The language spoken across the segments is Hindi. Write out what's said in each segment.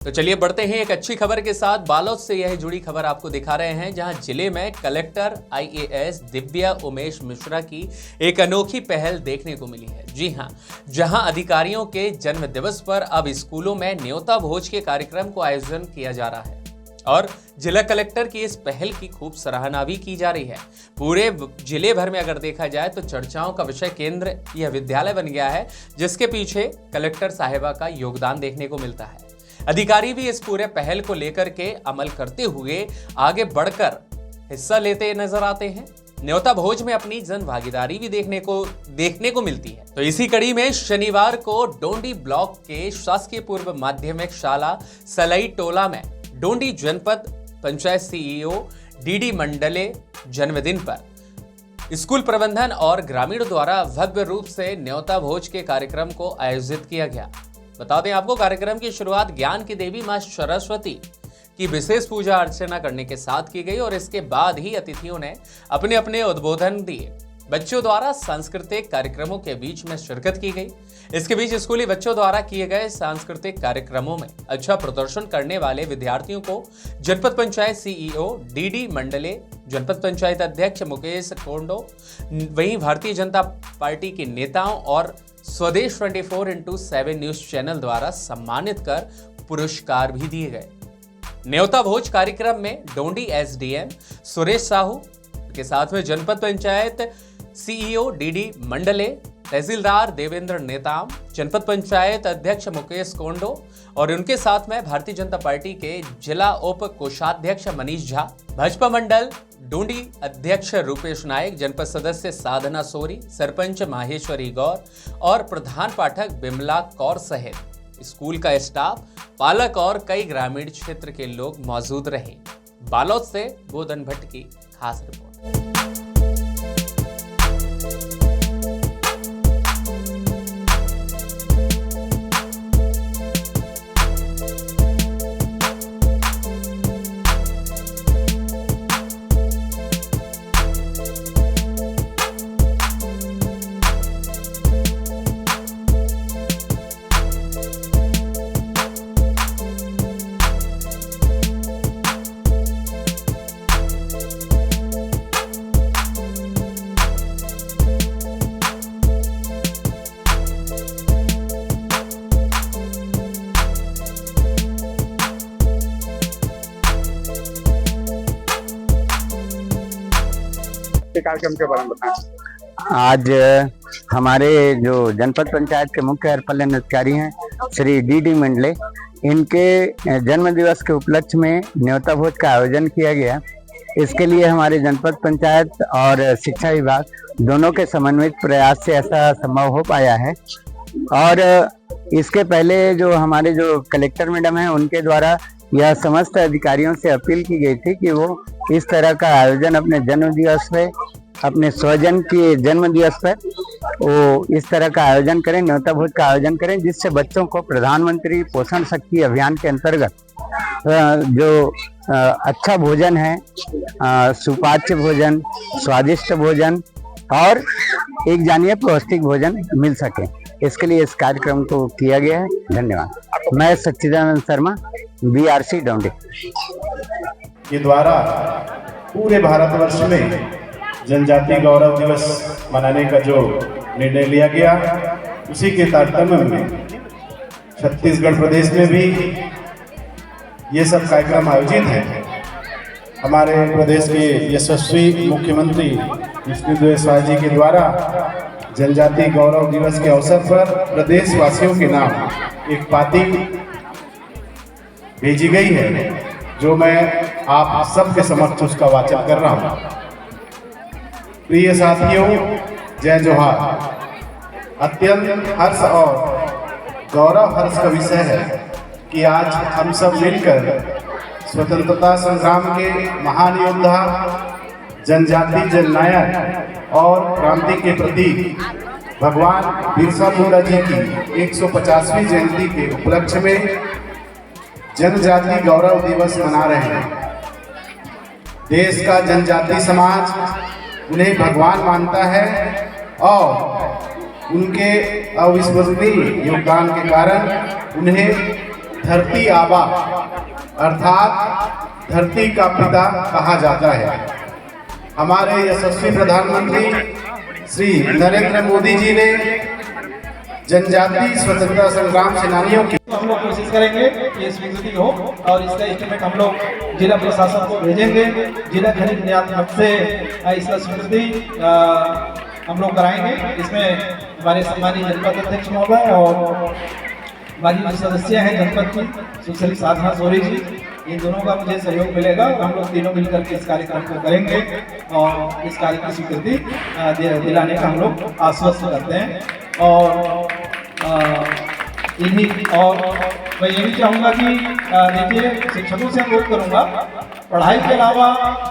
तो चलिए बढ़ते हैं एक अच्छी खबर के साथ। बालोद से यह जुड़ी खबर आपको दिखा रहे हैं, जहां जिले में कलेक्टर IAS दिव्या उमेश मिश्रा की एक अनोखी पहल देखने को मिली है। जी हां, जहां अधिकारियों के जन्म दिवस पर अब स्कूलों में न्योता भोज के कार्यक्रम को आयोजन किया जा रहा है और जिला कलेक्टर की इस पहल की खूब सराहना भी की जा रही है। पूरे जिले भर में अगर देखा जाए तो चर्चाओं का विषय केंद्र यह विद्यालय बन गया है, जिसके पीछे कलेक्टर साहिबा का योगदान देखने को मिलता है। अधिकारी भी इस पूरे पहल को लेकर के अमल करते हुए आगे बढ़कर हिस्सा लेते नजर आते हैं। न्योता भोज में अपनी जन भागीदारी भी देखने को मिलती है। तो इसी कड़ी में शनिवार को डोंडी ब्लॉक के शासकीय पूर्व माध्यमिक शाला सलई टोला में डोंडी जनपद पंचायत CEO DD मंडले जन्मदिन पर स्कूल प्रबंधन और ग्रामीणों द्वारा भव्य रूप से न्योता भोज के कार्यक्रम को आयोजित किया गया। बता दें आपको, कार्यक्रम की शुरुआत ज्ञान की देवी मां सरस्वती की विशेष पूजा अर्चना करने के साथ की गई और इसके बाद ही अतिथियों ने अपने अपने उद्बोधन दिए। बच्चों द्वारा सांस्कृतिक कार्यक्रमों के बीच में शिरकत की गई। इसके बीच स्कूली बच्चों द्वारा किए गए सांस्कृतिक कार्यक्रमों में अच्छा प्रदर्शन करने वाले विद्यार्थियों को जनपद पंचायत CEO DD मंडले, जनपद पंचायत अध्यक्ष मुकेश कोंडो, वहीं भारतीय जनता पार्टी के नेताओं और स्वदेश 24x7 न्यूज चैनल द्वारा सम्मानित कर पुरस्कार भी दिए गए। न्योता भोज कार्यक्रम में डोंडी SDM सुरेश साहू के साथ में जनपद पंचायत CEO DD मंडले, तहसीलदार देवेंद्र नेताम, जनपद पंचायत अध्यक्ष मुकेश कोंडो और उनके साथ में भारतीय जनता पार्टी के जिला उप कोषाध्यक्ष मनीष झा, भाजपा मंडल डोंडी अध्यक्ष रूपेश नायक, जनपद सदस्य साधना सोरी, सरपंच माहेश्वरी गौर और प्रधान पाठक बिमला कौर सहित स्कूल का स्टाफ, पालक और कई ग्रामीण क्षेत्र के लोग मौजूद रहे। बालोद से गोदन भट्ट की खास रिपोर्ट। कार्यक्रम के बारे में बताएं। आज हमारे जो जनपद पंचायत के मुख्य कार्यपालन अधिकारी हैं श्री DD मंडले, इनके जन्म दिवस के उपलक्ष्य में न्योता भोज का आयोजन किया गया। इसके लिए हमारे जनपद पंचायत और शिक्षा विभाग दोनों के समन्वित प्रयास से ऐसा संभव हो पाया है। और इसके पहले जो हमारे जो कलेक्टर मैडम हैं, उनके द्वारा यह समस्त अधिकारियों से अपील की गई थी कि वो इस तरह का आयोजन अपने जन्म दिवस पे, अपने स्वजन के जन्म दिवस पर वो इस तरह का आयोजन करें, न्योता भोज का आयोजन करें, जिससे बच्चों को प्रधानमंत्री पोषण शक्ति अभियान के अंतर्गत जो अच्छा भोजन है, सुपाच्य भोजन, स्वादिष्ट भोजन और एक जानिए पौष्टिक भोजन मिल सके, इसके लिए इस कार्यक्रम को किया गया है। धन्यवाद। मैं सच्चिदानंद शर्मा, BRC डोंडी के द्वारा पूरे भारतवर्ष में जनजातीय गौरव दिवस मनाने का जो निर्णय लिया गया, उसी के तारतम्य में छत्तीसगढ़ प्रदेश में भी ये सब कार्यक्रम आयोजित हैं। हमारे प्रदेश के यशस्वी मुख्यमंत्री विष्णुदेव साय जी के द्वारा जनजातीय गौरव दिवस के अवसर पर प्रदेशवासियों के नाम एक पाती भेजी गई है, जो मैं आप सबके समक्ष उसका वाचन कर रहा हूँ। प्रिय साथियों, जय जोहार। अत्यंत हर्ष और गौरव हर्ष का विषय है कि आज हम सब मिलकर स्वतंत्रता संग्राम के महान योद्धा, जनजाति जननायक और क्रांति के प्रतीक भगवान बिरसा मुंडा जी की 150वीं जयंती के उपलक्ष्य में जनजाति गौरव दिवस मना रहे हैं। देश का जनजाति समाज उन्हें भगवान मानता है और उनके अविस्मरणीय योगदान के कारण उन्हें धरती आबा अर्थात धरती का पिता कहा जाता है। हमारे यशस्वी प्रधानमंत्री श्री नरेंद्र मोदी जी ने जनजातीय स्वतंत्रता संग्राम सेनानियों की हम लोग कोशिश करेंगे कि ये स्वीकृति हो और इसका एस्टीमेट हम लोग जिला प्रशासन को भेजेंगे। जिला खनिज नियामक से इसका स्वीकृति हम लोग कराएंगे। इसमें हमारे सम्मानित जनपद अध्यक्ष महोदय और हमारी जो सदस्य हैं जनपद की सुश्री साधना सोरी जी, इन दोनों का मुझे सहयोग मिलेगा और हम लोग तीनों मिलकर के इस कार्यक्रम को करेंगे और इस कार्य की स्वीकृति दिलाने का हम लोग आश्वस्त करते हैं। और और मैं ये भी चाहूँगा कि देखिए, शिक्षकों से अनुरोध करूँगा, पढ़ाई के अलावा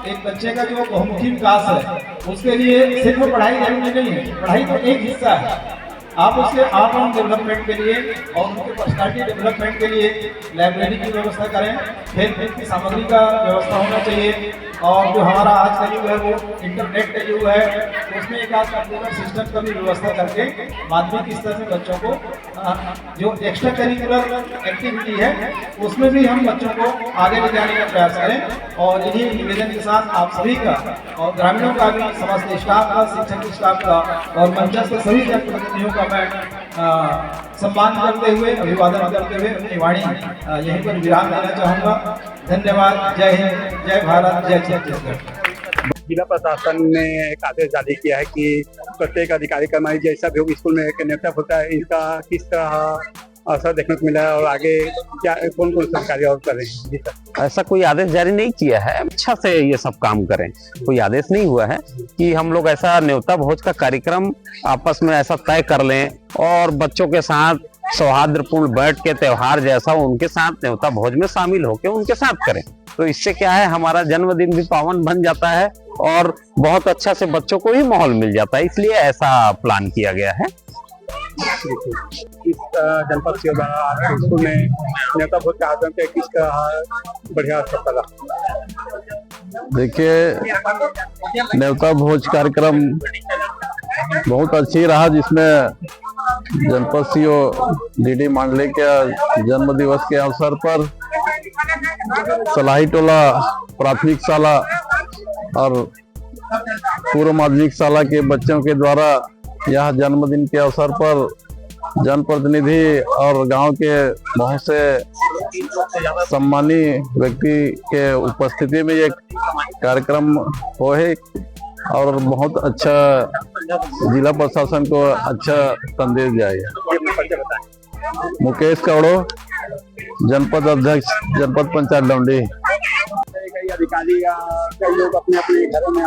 एक बच्चे का जो बहुमुखी विकास है उसके लिए सिर्फ पढ़ाई जरूरी नहीं है। पढ़ाई तो एक हिस्सा है। आप उसके ऑलराउंड डेवलपमेंट के लिए और उनके पर्सनालिटी डेवलपमेंट के लिए लाइब्रेरी की व्यवस्था करें, खेल की सामग्री का व्यवस्था होना चाहिए। और जो हमारा आज का युग है वो इंटरनेट का युग है, तो उसमें एक आज कंप्यूटर सिस्टम का भी व्यवस्था करके माध्यमिक स्तर में बच्चों को जो एक्स्ट्रा करिकुलर एक्टिविटी है उसमें भी हम बच्चों को आगे ले जाने का प्रयास करें। और इन्हीं निवेदन के साथ आप सभी का और ग्रामीणों का भी, समस्त स्टाफ का, शिक्षक स्टाफ का और मंचस्थ सभी जनप्रतिनिधियों का मैं सम्मान करते हुए, अभिवादन करते हुए अपनी वाणी यहीं पर विराम देना चाहूँगा। धन्यवाद। जय हिंद, जय भारत, जय छत्तीसगढ़। जिला प्रशासन ने एक आदेश जारी किया है कि प्रत्येक अधिकारी कर्मचारी जैसा भी स्कूल में एक नियुक्त होता है, इनका किस तरह असर देखने को मिला है और आगे क्या कौन कौन सा कार्य और करें। जी सर, ऐसा कोई आदेश जारी नहीं किया है, अच्छा से ये सब काम करें। कोई आदेश नहीं हुआ है कि हम लोग ऐसा न्योता भोज का कार्यक्रम आपस में ऐसा तय कर लें और बच्चों के साथ सौहार्दपूर्ण बैठ के त्योहार जैसा उनके साथ न्योता भोज में शामिल होकर उनके साथ करें। तो इससे क्या है, हमारा जन्मदिन भी पावन बन जाता है और बहुत अच्छा से बच्चों को भी माहौल मिल जाता है, इसलिए ऐसा प्लान किया गया है। इस जनपद से स्कूल में न्योता भोज का आयोजन के किसका बढ़िया असर लगा? देखिए, न्योता भोज कार्यक्रम बहुत अच्छी रहा, जिसमें जनपद सीओ डीडी मांडले के जन्म दिवस के अवसर पर सलाही टोला प्राथमिक शाला और पूर्व माध्यमिक शाला के बच्चों के द्वारा यह जन्मदिन के अवसर पर जनप्रतिनिधि और गांव के बहुत से सम्मानी व्यक्ति के उपस्थिति में एक कार्यक्रम हो है और बहुत अच्छा जिला प्रशासन को अच्छा संदेश जाएगा। मुकेश कौड़ो, जनपद अध्यक्ष, जनपद पंचायत लौंडी। अधिकारी या कई लोग अपने अपने घरों में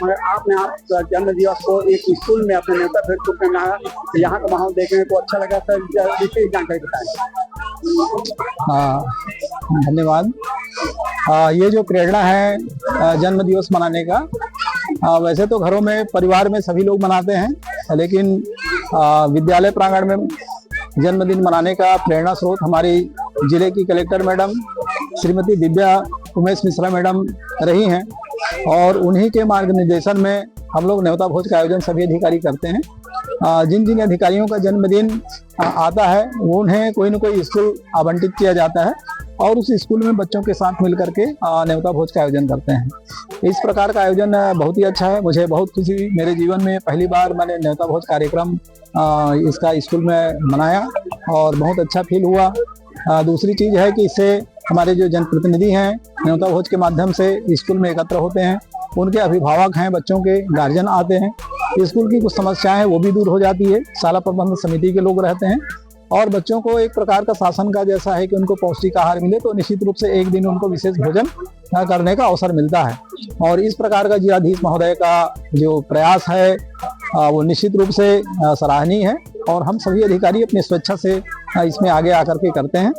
मगर आपने आप जन्म दिवस को एक स्कूल में अपने न्योता भोज में मनाया, यहाँ का माहौल देखने को अच्छा लगा। सर, विशेष जानकारी बताएं। हाँ, धन्यवाद। ये जो प्रेरणा है जन्म दिवस मनाने का, वैसे तो घरों में परिवार में सभी लोग मनाते हैं, लेकिन विद्यालय प्रांगण में जन्मदिन मनाने का प्रेरणा स्रोत हमारी जिले की collector madam Shrimati Divya Umesh Mishra madam रही हैं और उन्हीं के मार्गनिर्देशन में हम लोग न्योता भोज का आयोजन सभी अधिकारी करते हैं। जिन जिन अधिकारियों का जन्मदिन आता है उन्हें कोई न कोई स्कूल आवंटित किया जाता है और उस स्कूल में बच्चों के साथ मिल करके न्योता भोज का आयोजन करते हैं। इस प्रकार का आयोजन बहुत ही अच्छा है। मुझे बहुत खुशी, मेरे जीवन में पहली बार मैंने न्योता भोज कार्यक्रम इसका स्कूल में मनाया और बहुत अच्छा फील हुआ। दूसरी चीज़ है कि इससे हमारे जो जनप्रतिनिधि हैं न्योता भोज के माध्यम से स्कूल में एकत्र होते हैं, उनके अभिभावक हैं, बच्चों के गार्जियन आते हैं, स्कूल की कुछ समस्याएं हैं वो भी दूर हो जाती है। शाला प्रबंधन समिति के लोग रहते हैं और बच्चों को एक प्रकार का शासन का जैसा है कि उनको पौष्टिक आहार मिले, तो निश्चित रूप से एक दिन उनको विशेष भोजन करने का अवसर मिलता है। और इस प्रकार का जिलाधीश महोदय का जो प्रयास है वो निश्चित रूप से सराहनीय है और हम सभी अधिकारी अपनी स्वेच्छा से इसमें आगे आकर के करते हैं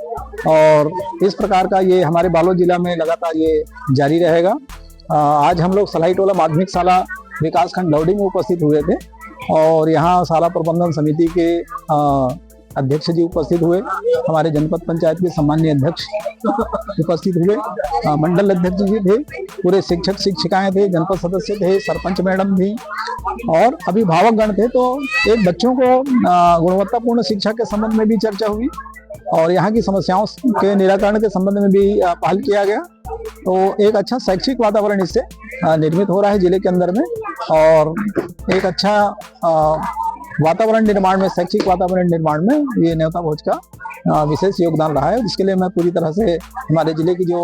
और इस प्रकार का ये हमारे बालोद जिला में लगातार ये जारी रहेगा। आज हम लोग सलाई टोला माध्यमिक शाला विकास खंड लौडी में उपस्थित हुए थे और यहाँ शाला प्रबंधन समिति के अध्यक्ष जी उपस्थित हुए, हमारे जनपद पंचायत के सम्माननीय अध्यक्ष उपस्थित हुए, मंडल अध्यक्ष जी थे, पूरे शिक्षक शिक्षिकाएं थे, जनपद सदस्य थे, सरपंच मैडम थी और अभिभावक गण थे। तो एक बच्चों को गुणवत्तापूर्ण शिक्षा के संबंध में भी चर्चा हुई और यहाँ की समस्याओं के निराकरण के संबंध में भी पहल किया गया। तो एक अच्छा शैक्षिक वातावरण इससे निर्मित हो रहा है जिले के अंदर में और एक अच्छा वातावरण निर्माण में, शैक्षिक वातावरण निर्माण में ये न्योता भोज का विशेष योगदान रहा है, जिसके लिए मैं पूरी तरह से हमारे जिले की जो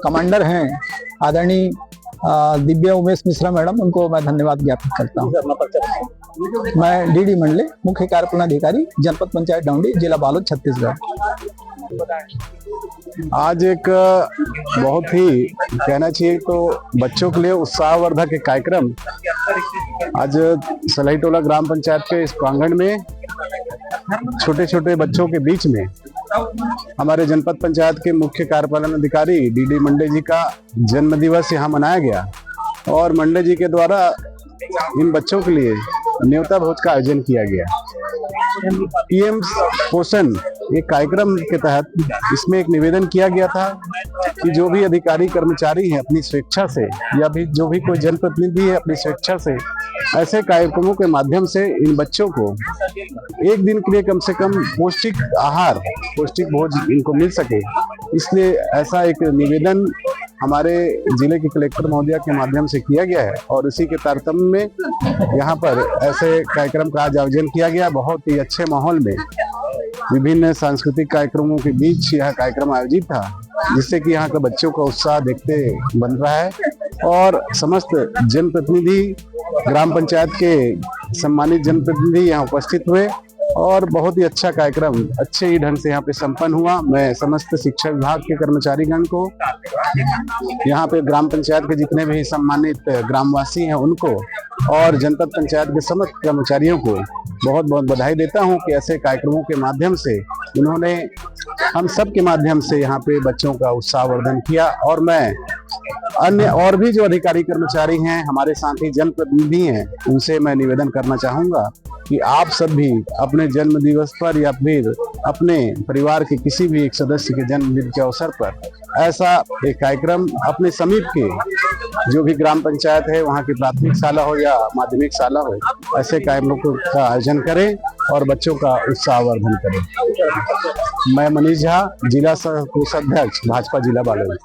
कमांडर हैं आदरणीय दिव्या उमेश मिश्रा मैडम, उनको मैं धन्यवाद ज्ञापित करता हूँ। मैं डीडी मंडले, मुख्य कार्यपालन अधिकारी, जनपद पंचायत डाउंडी, जिला बालोद, छत्तीसगढ़। आज एक बहुत ही कहना चाहिए तो बच्चों के लिए उत्साहवर्धक एक कार्यक्रम आज सलाईटोला ग्राम पंचायत के इस प्रांगण में छोटे छोटे बच्चों के बीच में हमारे जनपद पंचायत के मुख्य कार्यपालन अधिकारी डीडी मंडले जी का जन्म दिवस यहाँ मनाया गया और मंडले जी के द्वारा इन बच्चों के लिए न्योता भोज का आयोजन किया गया। पीएम पोषण एक कार्यक्रम के तहत इसमें एक निवेदन किया गया था कि जो भी अधिकारी कर्मचारी हैं अपनी स्वेच्छा से या भी जो भी कोई जनप्रतिनिधि है अपनी स्वेच्छा से ऐसे कार्यक्रमों के माध्यम से इन बच्चों को एक दिन के लिए कम से कम पौष्टिक आहार, पौष्टिक भोज इनको मिल सके, इसलिए ऐसा एक निवेदन हमारे जिले के कलेक्टर महोदया के माध्यम से किया गया है और इसी के तारतम्य में यहाँ पर ऐसे कार्यक्रम का आज आयोजन किया गया। बहुत ही अच्छे माहौल में विभिन्न सांस्कृतिक कार्यक्रमों के बीच यह कार्यक्रम आयोजित था, जिससे कि यहाँ के बच्चों का उत्साह देखते बन रहा है और समस्त जनप्रतिनिधि, ग्राम पंचायत के सम्मानित जनप्रतिनिधि यहाँ उपस्थित हुए और बहुत ही अच्छा कार्यक्रम अच्छे ही ढंग से यहाँ पे संपन्न हुआ। मैं समस्त शिक्षा विभाग के कर्मचारीगण को, यहाँ पे ग्राम पंचायत के जितने भी सम्मानित ग्रामवासी हैं उनको और जनपद पंचायत के समस्त कर्मचारियों को बहुत बहुत बधाई देता हूँ कि ऐसे कार्यक्रमों के माध्यम से उन्होंने हम सब के माध्यम से यहाँ पे बच्चों का उत्साहवर्धन किया। और मैं अन्य और भी जो अधिकारी कर्मचारी हैं, हमारे साथी जनप्रतिनिधि हैं, उनसे मैं निवेदन करना चाहूंगा कि आप सब भी अपने जन्म दिवस पर या फिर अपने परिवार के किसी भी एक सदस्य के जन्मदिन के अवसर पर ऐसा एक कार्यक्रम अपने समीप के जो भी ग्राम पंचायत है, वहाँ की प्राथमिक शाला हो या माध्यमिक शाला हो, ऐसे कार्यक्रमों का आयोजन करें और बच्चों का उत्साहवर्धन करें। मैं मनीष झा, जिला कोषाध्यक्ष, भाजपा जिला बालोद।